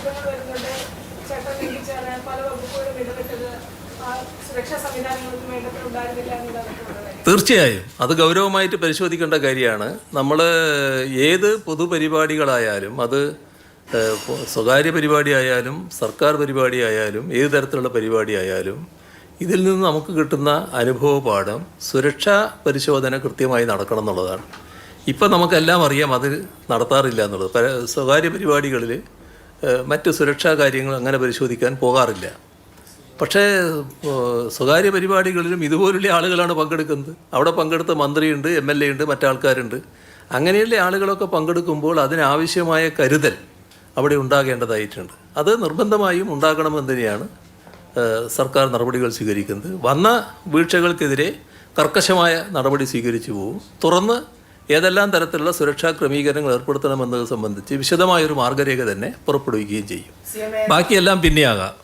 ആക്ഷേപങ്ങൾ വരുന്നുണ്ട്. ചട്ടം ലംഘിച്ചാണ് പല വകുപ്പുകളും ഇടപെട്ടത്, സുരക്ഷാ സംവിധാനങ്ങൾക്ക് വേണ്ടത്ര ഉണ്ടായിരുന്നില്ല എന്നുള്ളതാണ്. തീർച്ചയായും അത് ഗൗരവമായിട്ട് പരിശോധിക്കേണ്ട കാര്യമാണ്. നമ്മൾ ഏത് പൊതുപരിപാടികളായാലും, അത് സ്വകാര്യ പരിപാടിയായാലും സർക്കാർ പരിപാടിയായാലും ഏത് തരത്തിലുള്ള പരിപാടിയായാലും, ഇതിൽ നിന്ന് നമുക്ക് കിട്ടുന്ന അനുഭവപാഠം സുരക്ഷാ പരിശോധന കൃത്യമായി നടക്കണം എന്നുള്ളതാണ്. ഇപ്പം നമുക്കെല്ലാം അറിയാം അത് നടത്താറില്ല എന്നുള്ളത്. സ്വകാര്യ പരിപാടികളിൽ മറ്റ് സുരക്ഷാ കാര്യങ്ങൾ അങ്ങനെ പരിശോധിക്കാൻ പോകാറില്ല. പക്ഷേ സ്വകാര്യ പരിപാടികളിലും ഇതുപോലുള്ള ആളുകളാണ് പങ്കെടുക്കുന്നത്. അവിടെ പങ്കെടുത്ത മന്ത്രിയുണ്ട്, MLA ഉണ്ട്, മറ്റാൾക്കാരുണ്ട്. അങ്ങനെയുള്ള ആളുകളൊക്കെ പങ്കെടുക്കുമ്പോൾ അതിനാവശ്യമായ കരുതൽ അവിടെ ഉണ്ടാകേണ്ടതായിട്ടുണ്ട്. അത് നിർബന്ധമായും ഉണ്ടാകണമെന്ന് തന്നെയാണ് സർക്കാർ നടപടികൾ സ്വീകരിക്കുന്നത്. വന്ന വീഴ്ചകൾക്കെതിരെ കർക്കശമായ നടപടി സ്വീകരിച്ചു പോകും. തുറന്ന് ഏതെല്ലാം തരത്തിലുള്ള സുരക്ഷാ ക്രമീകരണങ്ങൾ ഏർപ്പെടുത്തണമെന്നത് സംബന്ധിച്ച് വിശദമായൊരു മാർഗ്ഗരേഖ തന്നെ പുറപ്പെടുവിക്കുകയും ചെയ്യും. ബാക്കിയെല്ലാം പിന്നെയാകാം.